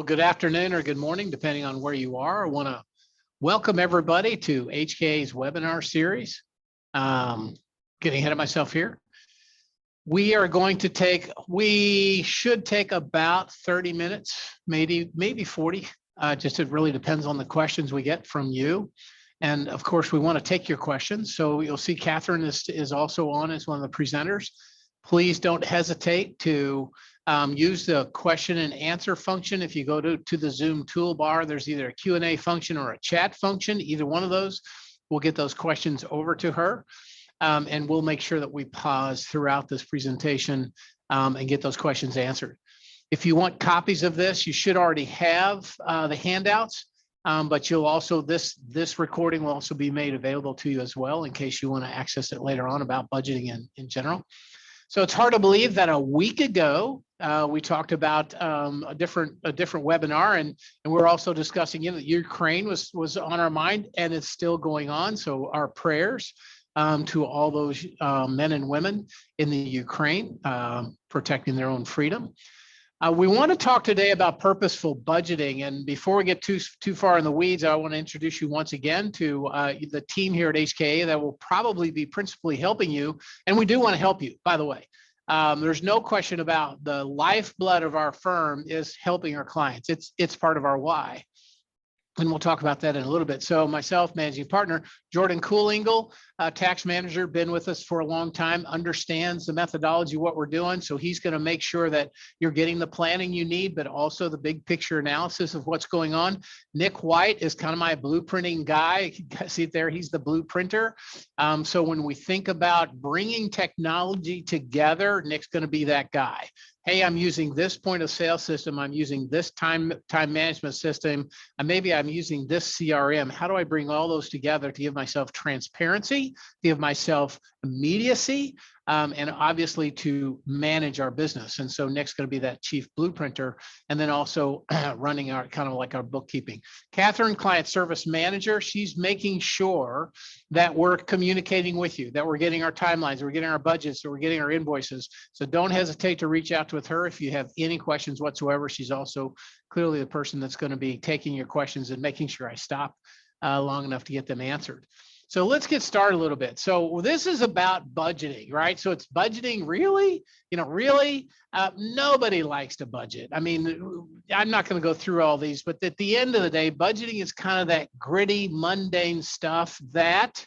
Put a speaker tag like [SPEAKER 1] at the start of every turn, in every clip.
[SPEAKER 1] good afternoon or good morning, depending on where you are. I want to welcome everybody to HKA's webinar series. Getting ahead of myself here. We should take about 30 minutes, maybe 40. Just it really depends on the questions we get from you. And of course, we want to take your questions. So you'll see Catherine is also on as one of the presenters. Please don't hesitate to use the question and answer function. If you go to the Zoom toolbar, there's either a Q&A function or a chat function. Either one of those, we'll get those questions over to her. And we'll make sure that we pause throughout this presentation and get those questions answered. If you want copies of this, you should already have the handouts, but you'll also, this recording will also be made available to you as well in case you want to access it later on about budgeting in general. So it's hard to believe that a week ago, we talked about a different webinar, and we're also discussing that Ukraine was on our mind, and it's still going on. So our prayers to all those men and women in the Ukraine protecting their own freedom. We want to talk today about purposeful budgeting. And before we get too far in the weeds, I want to introduce you once again to the team here at HKA that will probably be principally helping you. And we do want to help you, by the way. There's no question about the lifeblood of our firm is helping our clients. It's part of our why. And we'll talk about that in a little bit. So myself, managing partner, Jordan Coolingle, tax manager, been with us for a long time, understands the methodology, what we're doing. So he's going to make sure that you're getting the planning you need, but also the big picture analysis of what's going on. Nick White is kind of my blueprinting guy. You guys see it there, he's the blueprinter. So when we think about bringing technology together, Nick's going to be that guy. Hey, I'm using this point of sale system. I'm using this time management system. And maybe I'm using this CRM. How do I bring all those together to give myself transparency, to give myself immediacy, and obviously to manage our business? And so Nick's going to be that chief blueprinter, and then also running our kind of like our bookkeeping. Catherine, client service manager, she's making sure that we're communicating with you, that we're getting our timelines, we're getting our budgets, or we're getting our invoices. So don't hesitate to reach out with her if you have any questions whatsoever. She's also clearly the person that's going to be taking your questions and making sure I stop long enough to get them answered. So let's get started a little bit. So this is about budgeting, right? So it's budgeting, really? Really? Nobody likes to budget. I mean, I'm not going to go through all these, but at the end of the day, budgeting is kind of that gritty, mundane stuff that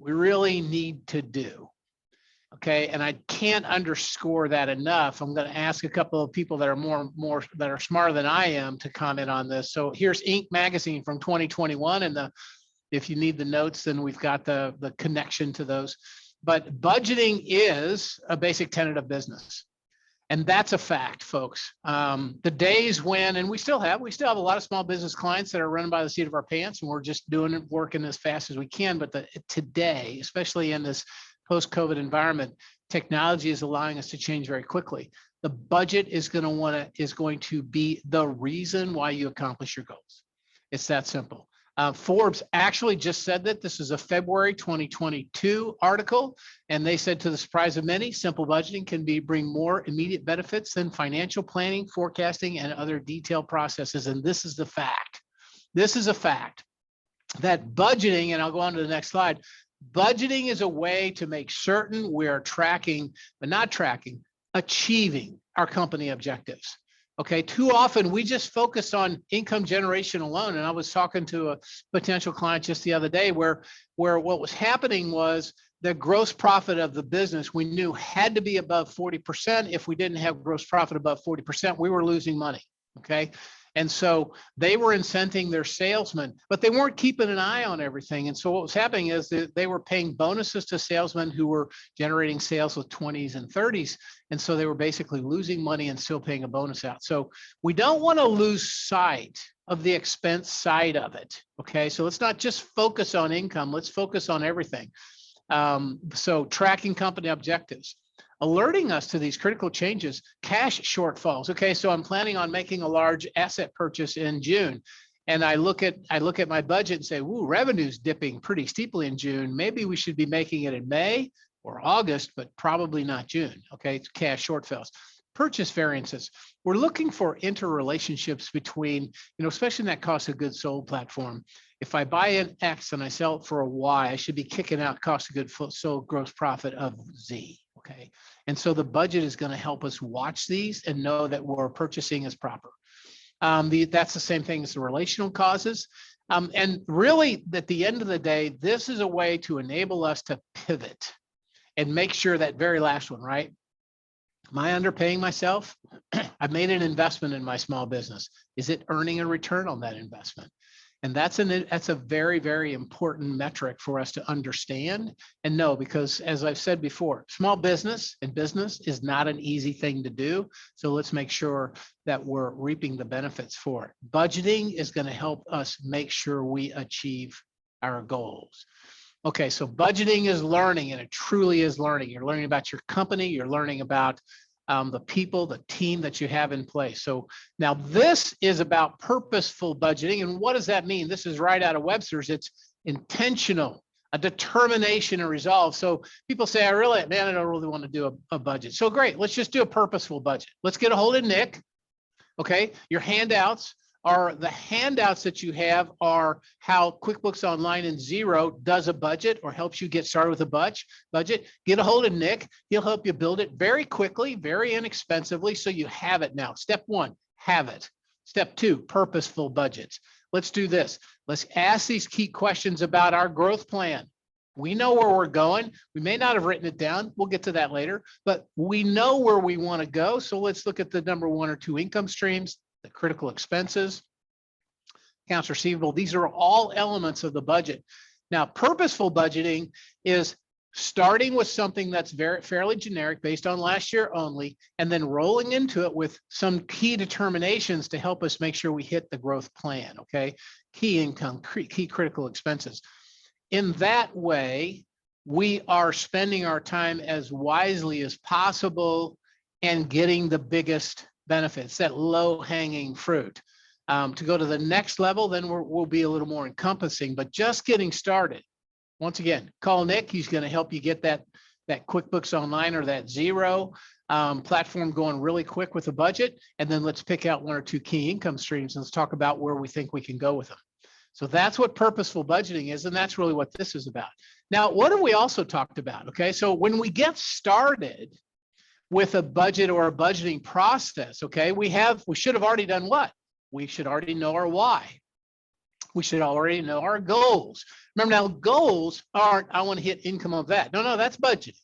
[SPEAKER 1] we really need to do. Okay, and I can't underscore that enough. I'm going to ask a couple of people that are more that are smarter than I am to comment on this. So here's Inc. magazine from 2021, and if you need the notes, then we've got the connection to those. But budgeting is a basic tenet of business. And that's a fact, folks. The days when, and we still have a lot of small business clients that are running by the seat of our pants, and we're just working as fast as we can. But today, especially in this post-COVID environment, technology is allowing us to change very quickly. The budget is going to be the reason why you accomplish your goals. It's that simple. Forbes actually just said that. This is a February 2022 article, and they said, to the surprise of many, simple budgeting can bring more immediate benefits than financial planning, forecasting, and other detailed processes. And this is the fact. This is a fact that budgeting, and I'll go on to the next slide, budgeting is a way to make certain we're tracking, but not tracking, achieving our company objectives. Okay, too often we just focus on income generation alone. And I was talking to a potential client just the other day where what was happening was the gross profit of the business we knew had to be above 40%. If we didn't have gross profit above 40%, we were losing money. Okay. And so they were incenting their salesmen, but they weren't keeping an eye on everything. And so what was happening is that they were paying bonuses to salesmen who were generating sales with 20s and 30s. And so they were basically losing money and still paying a bonus out. So we don't want to lose sight of the expense side of it. Okay, so let's not just focus on income. Let's focus on everything. So tracking company objectives, alerting us to these critical changes, cash shortfalls. Okay, so I'm planning on making a large asset purchase in June, and I look at my budget and say, "Ooh, revenue's dipping pretty steeply in June. Maybe we should be making it in May or August, but probably not June." Okay, it's cash shortfalls. purchase variances. We're looking for interrelationships between, especially in that cost of goods sold platform. If I buy an X and I sell it for a Y, I should be kicking out cost of goods sold gross profit of Z. Okay. And so the budget is going to help us watch these and know that we're purchasing as proper. That's the same thing as the relational causes. And really, at the end of the day, this is a way to enable us to pivot and make sure that very last one, right? Am I underpaying myself? I've made an investment in my small business. Is it earning a return on that investment? And that's a very, very important metric for us to understand and know, because as I've said before, small business and business is not an easy thing to do. So let's make sure that we're reaping the benefits for it. Budgeting is going to help us make sure we achieve our goals. Okay, so budgeting is learning, and it truly is learning. You're learning about your company, you're learning about the people, the team that you have in place. So now this is about purposeful budgeting. And what does that mean? This is right out of Webster's. It's intentional, a determination and resolve. So people say, I don't really want to do a budget. So great, let's just do a purposeful budget. Let's get a hold of Nick. Okay, your handouts are the handouts that you have are how QuickBooks Online and Xero does a budget or helps you get started with a budget. Get a hold of Nick. He'll help you build it very quickly, very inexpensively. So you have it now. Step one, have it. Step two, purposeful budgets. Let's do this. Let's ask these key questions about our growth plan. We know where we're going. We may not have written it down. We'll get to that later, but we know where we want to go. So let's look at the number one or two income streams, the critical expenses, accounts receivable. These are all elements of the budget. Now, purposeful budgeting is starting with something that's fairly generic based on last year only, and then rolling into it with some key determinations to help us make sure we hit the growth plan, okay? Key income, key critical expenses. In that way, we are spending our time as wisely as possible and getting the biggest benefits, that low-hanging fruit. To go to the next level, then we'll be a little more encompassing, but just getting started. Once again, call Nick. He's going to help you get that QuickBooks Online or that Xero platform going really quick with a budget. And then let's pick out one or two key income streams and let's talk about where we think we can go with them. So that's what purposeful budgeting is, and that's really what this is about. Now, what have we also talked about? Okay, so when we get started with a budget or a budgeting process, okay, we should have already done what? We should already know our why. We should already know our goals. Remember now, goals aren't, I want to hit income of that. No, that's budgeting.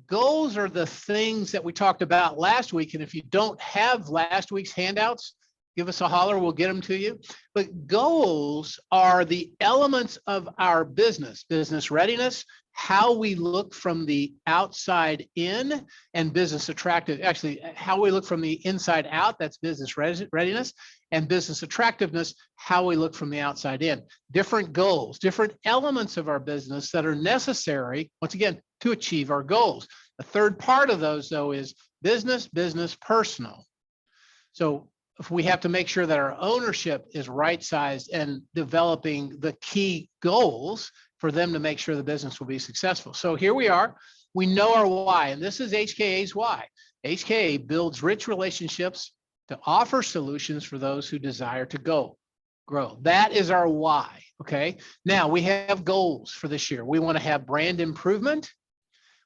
[SPEAKER 1] Goals are the things that we talked about last week. And if you don't have last week's handouts, give us a holler, we'll get them to you. But goals are the elements of our business readiness, how we look from the outside in, and business attractive, actually how we look from the inside out, that's business readiness, and business attractiveness, how we look from the outside in. Different goals, different elements of our business that are necessary, once again, to achieve our goals. The third part of those, though, is business, personal. So if we have to make sure that our ownership is right-sized and developing the key goals for them to make sure the business will be successful. So here we are. We know our why, and this is HKA's why. HKA builds rich relationships to offer solutions for those who desire to grow. That is our why, okay? Now, we have goals for this year. We want to have brand improvement.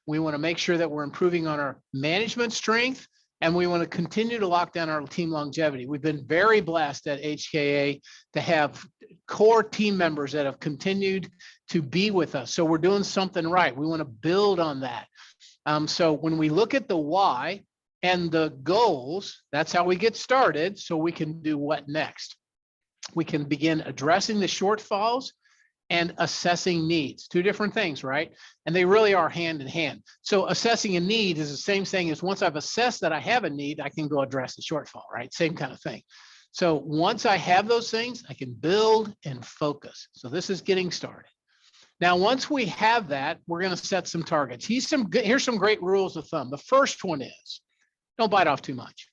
[SPEAKER 1] We want to make sure that we're improving on our management strength, and we want to continue to lock down our team longevity. We've been very blessed at HKA to have core team members that have continued to be with us. So we're doing something right. We want to build on that. So when we look at the why and the goals, that's how we get started. So we can do what next? We can begin addressing the shortfalls and assessing needs. Two different things, right? And they really are hand in hand. So assessing a need is the same thing as once I've assessed that I have a need, I can go address the shortfall, right? Same kind of thing. So once I have those things, I can build and focus. So this is getting started. Now, once we have that, we're going to set some targets. Here's some great rules of thumb. The first one is don't bite off too much.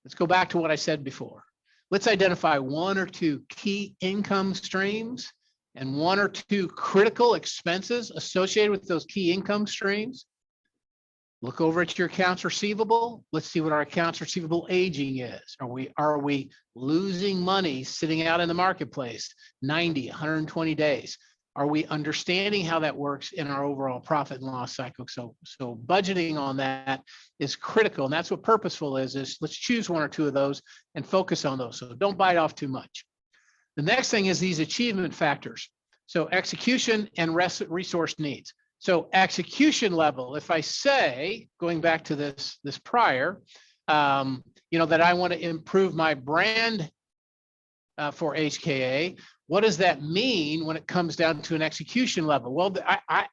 [SPEAKER 1] Let's go back to what I said before. Let's identify one or two key income streams and one or two critical expenses associated with those key income streams. Look over at your accounts receivable. Let's see what our accounts receivable aging is. Are we losing money sitting out in the marketplace 90, 120 days? Are we understanding how that works in our overall profit and loss cycle? So budgeting on that is critical. And that's what purposeful is let's choose one or two of those and focus on those. So don't bite off too much. The next thing is these achievement factors. So execution and resource needs. So execution level, if I say, going back to this prior, that I want to improve my brand for HKA, what does that mean when it comes down to an execution level? Well,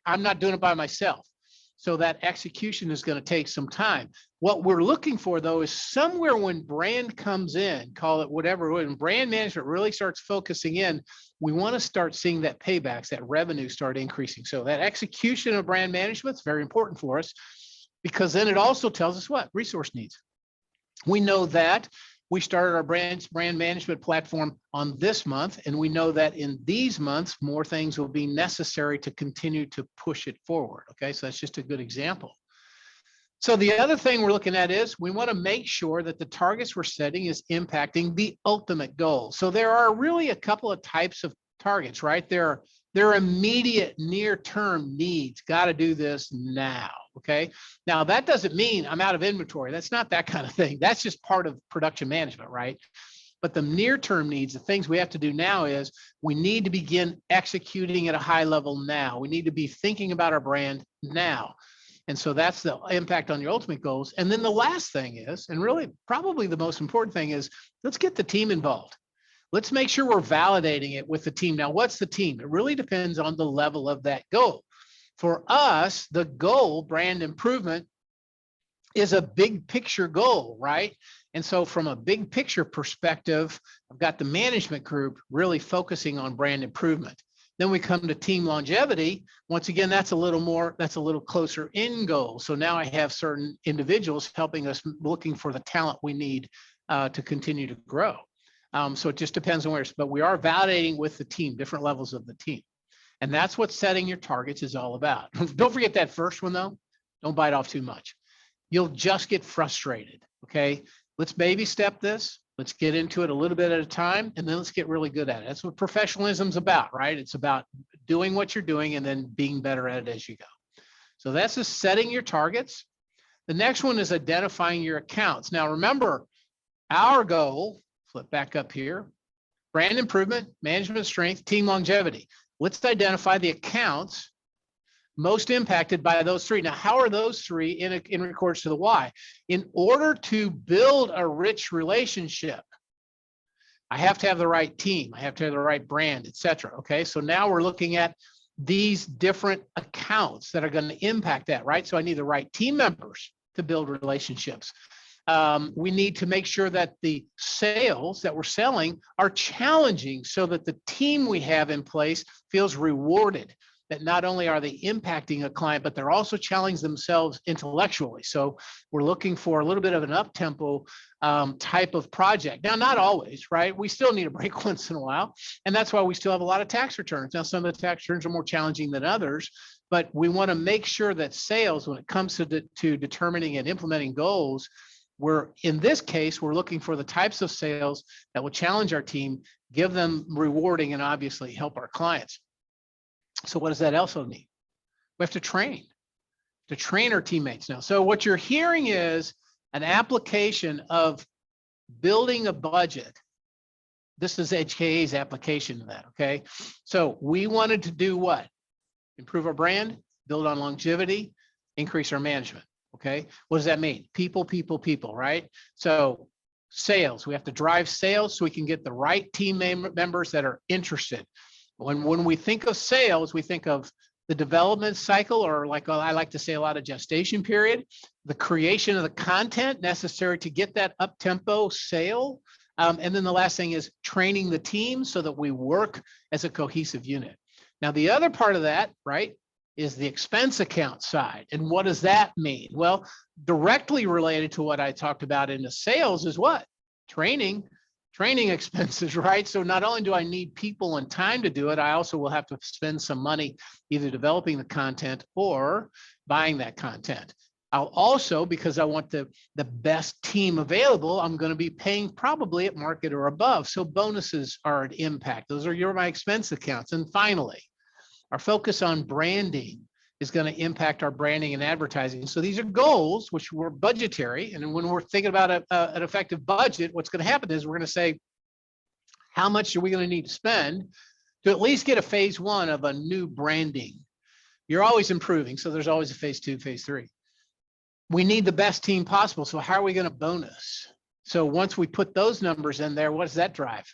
[SPEAKER 1] I'm not doing it by myself. So that execution is going to take some time. What we're looking for, though, is somewhere when brand comes in, call it whatever, when brand management really starts focusing in, we want to start seeing that paybacks, that revenue start increasing. So that execution of brand management is very important for us, because then it also tells us what? Resource needs. We know that we started our brand management platform on this month, and we know that in these months, more things will be necessary to continue to push it forward. Okay, so that's just a good example. So the other thing we're looking at is we want to make sure that the targets we're setting is impacting the ultimate goal. So there are really a couple of types of targets, right? There are immediate near-term needs. Got to do this now. Okay. Now that doesn't mean I'm out of inventory. That's not that kind of thing. That's just part of production management, right? But the near-term needs, the things we have to do now is we need to begin executing at a high level now. We need to be thinking about our brand now. And so that's the impact on your ultimate goals. And then the last thing is, and really probably the most important thing is, let's get the team involved. Let's make sure we're validating it with the team. Now, what's the team? It really depends on the level of that goal. For us, the goal, brand improvement, is a big picture goal, right? And so from a big picture perspective, I've got the management group really focusing on brand improvement. Then we come to team longevity. Once again, that's a little closer in goal. So now I have certain individuals helping us looking for the talent we need to continue to grow. So it just depends on where, but we are validating with the team, different levels of the team. And that's what setting your targets is all about. Don't forget that first one, though. Don't bite off too much. You'll just get frustrated, okay? Let's baby step this. Let's get into it a little bit at a time, and then let's get really good at it. That's what professionalism's about, right? It's about doing what you're doing and then being better at it as you go. So that's just setting your targets. The next one is identifying your accounts. Now, remember, our goal, flip back up here, brand improvement, management strength, team longevity. Let's identify the accounts most impacted by those three. Now, how are those three in regards to the why? In order to build a rich relationship, I have to have the right team. I have to have the right brand, et cetera. Okay, so now we're looking at these different accounts that are going to impact that, right? So I need the right team members to build relationships. We need to make sure that the sales that we're selling are challenging so that the team we have in place feels rewarded, that not only are they impacting a client, but they're also challenging themselves intellectually. So we're looking for a little bit of an up-tempo type of project. Now, not always, right? We still need a break once in a while. And that's why we still have a lot of tax returns. Now, some of the tax returns are more challenging than others, but we want to make sure that sales, when it comes to determining and implementing goals, in this case, we're looking for the types of sales that will challenge our team, give them rewarding, and obviously help our clients. So what does that also mean? We have to train our teammates now. So what you're hearing is an application of building a budget. This is HKA's application of that, okay? So we wanted to do what? Improve our brand, build on longevity, increase our management. Okay, what does that mean? People, right? So sales, we have to drive sales so we can get the right team members that are interested. When we think of sales, we think of the development cycle, or like I like to say a lot of gestation period, the creation of the content necessary to get that up-tempo sale. And then the last thing is training the team so that we work as a cohesive unit. Now, the other part of that, right, is the expense account side. And what does that mean? Well, directly related to what I talked about in the sales is what? Training expenses, right? So not only do I need people and time to do it, I also will have to spend some money either developing the content or buying that content. I'll also, because I want the best team available, I'm going to be paying probably at market or above. So bonuses are an impact. Those are my expense accounts. And finally, our focus on branding is going to impact our branding and advertising. So these are goals, which were budgetary. And when we're thinking about an effective budget, what's going to happen is we're going to say, how much are we going to need to spend to at least get a phase one of a new branding? You're always improving. So there's always a phase two, phase three. We need the best team possible. So how are we going to bonus? So once we put those numbers in there, what does that drive?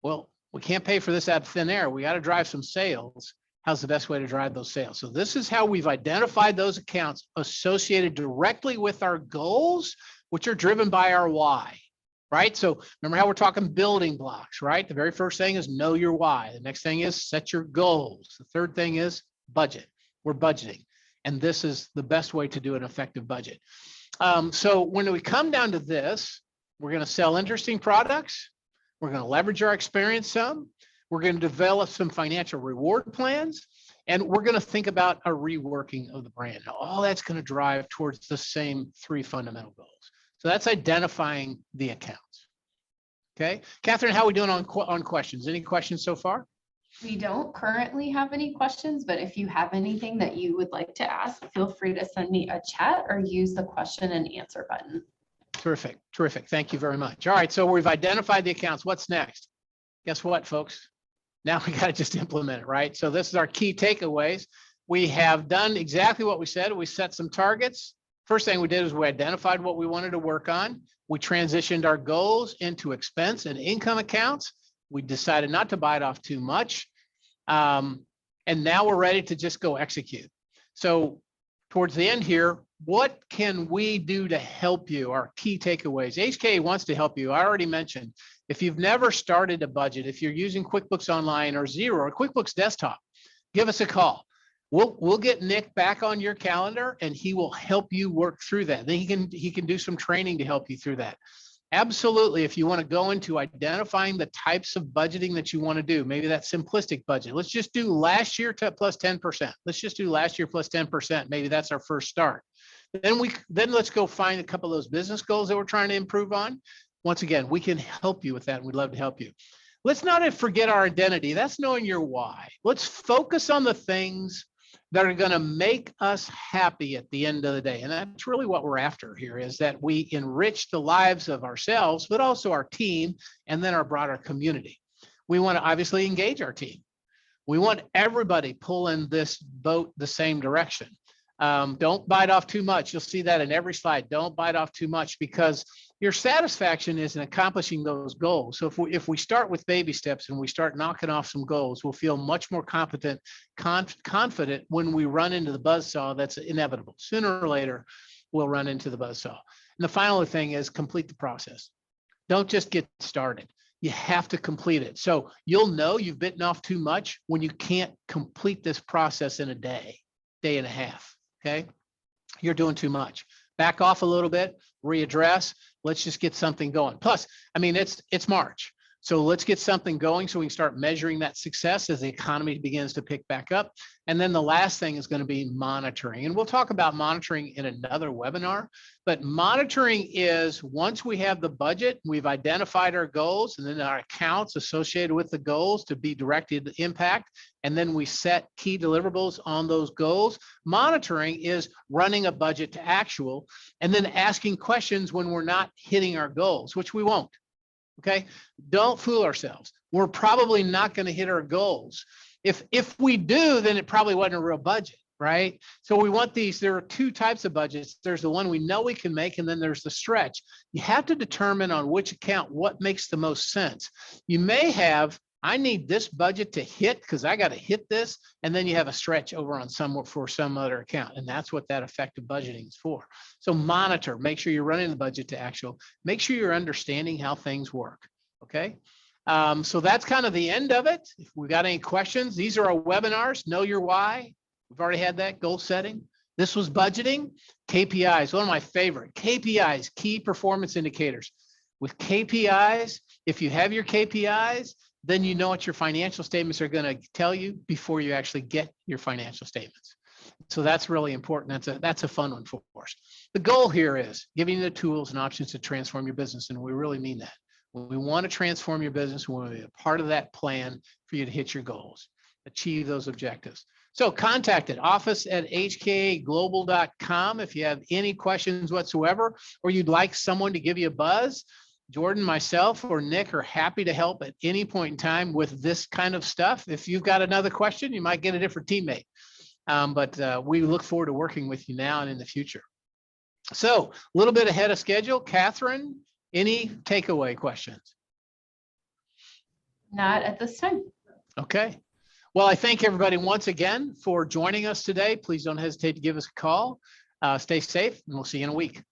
[SPEAKER 1] Well, we can't pay for this out of thin air. We got to drive some sales. How's the best way to drive those sales? So this is how we've identified those accounts associated directly with our goals, which are driven by our why, right? So remember how we're talking building blocks, right? The very first thing is know your why. The next thing is set your goals. The third thing is budget. We're budgeting. And this is the best way to do an effective budget. So when we come down to this, we're going to sell interesting products. We're going to leverage our experience some. We're going to develop some financial reward plans, and we're going to think about a reworking of the brand. Now, all that's going to drive towards the same three fundamental goals. So that's identifying the accounts. Okay, Catherine, how are we doing on questions? Any questions so far?
[SPEAKER 2] We don't currently have any questions, but if you have anything that you would like to ask, feel free to send me a chat or use the question and answer button.
[SPEAKER 1] Terrific, terrific. Thank you very much. All right, so we've identified the accounts. What's next? Guess what, folks? Now we got to just implement it, right? So this is our key takeaways. We have done exactly what we said. We set some targets. First thing we did is we identified what we wanted to work on. We transitioned our goals into expense and income accounts. We decided not to bite off too much. And now we're ready to just go execute. So towards the end here, what can we do to help you? Our key takeaways. HK wants to help you. I already mentioned, if you've never started a budget, if you're using QuickBooks Online or Xero or QuickBooks Desktop, give us a call. We'll get Nick back on your calendar and he will help you work through that. Then he can do some training to help you through that. Absolutely. If you want to go into identifying the types of budgeting that you want to do, maybe that simplistic budget. Let's just do last year plus 10%. Let's just do last year plus 10%. Maybe that's our first start. Then let's go find a couple of those business goals that we're trying to improve on. Once again, we can help you with that. We'd love to help you. Let's not forget our identity. That's knowing your why. Let's focus on the things that are going to make us happy at the end of the day. And that's really what we're after here, is that we enrich the lives of ourselves, but also our team, and then our broader community. We want to obviously engage our team. We want everybody pulling this boat the same direction. Don't bite off too much. You'll see that in every slide. Don't bite off too much, because your satisfaction is in accomplishing those goals. So if we start with baby steps and we start knocking off some goals, we'll feel much more confident when we run into the buzzsaw that's inevitable. Sooner or later, we'll run into the buzzsaw. And the final thing is complete the process. Don't just get started. You have to complete it. So you'll know you've bitten off too much when you can't complete this process in a day and a half. Okay, you're doing too much. Back off a little bit, readdress. Let's just get something going. Plus, I mean, it's March. So let's get something going so we can start measuring that success as the economy begins to pick back up. And then the last thing is going to be monitoring. And we'll talk about monitoring in another webinar. But monitoring is, once we have the budget, we've identified our goals and then our accounts associated with the goals to be directed to impact. And then we set key deliverables on those goals. Monitoring is running a budget to actual and then asking questions when we're not hitting our goals, which we won't. Okay, don't fool ourselves. We're probably not going to hit our goals. If we do, then it probably wasn't a real budget, right? So we want these. There are two types of budgets. There's the one we know we can make, and then there's the stretch. You have to determine on which account what makes the most sense. You may have, I need this budget to hit because I got to hit this, and then you have a stretch over on for some other account, and that's what that effective budgeting is for. So monitor, make sure you're running the budget to actual, make sure you're understanding how things work, okay? So that's kind of the end of it. If we got any questions, these are our webinars. Know your why. We've already had that. Goal setting. This was budgeting. KPIs, one of my favorite. KPIs, key performance indicators. With KPIs, if you have your KPIs, then you know what your financial statements are going to tell you before you actually get your financial statements. So that's really important. That's a fun one for us. The goal here is giving you the tools and options to transform your business. And we really mean that. We want to transform your business. We want to be a part of that plan for you to hit your goals, achieve those objectives. So contact it, office@hkaglobal.com if you have any questions whatsoever, or you'd like someone to give you a buzz. Jordan, myself, or Nick are happy to help at any point in time with this kind of stuff. If you've got another question, you might get a different teammate. But we look forward to working with you now and in the future. So a little bit ahead of schedule. Catherine, any takeaway questions?
[SPEAKER 2] Not at this time.
[SPEAKER 1] Okay. Well, I thank everybody once again for joining us today. Please don't hesitate to give us a call. Stay safe, and we'll see you in a week.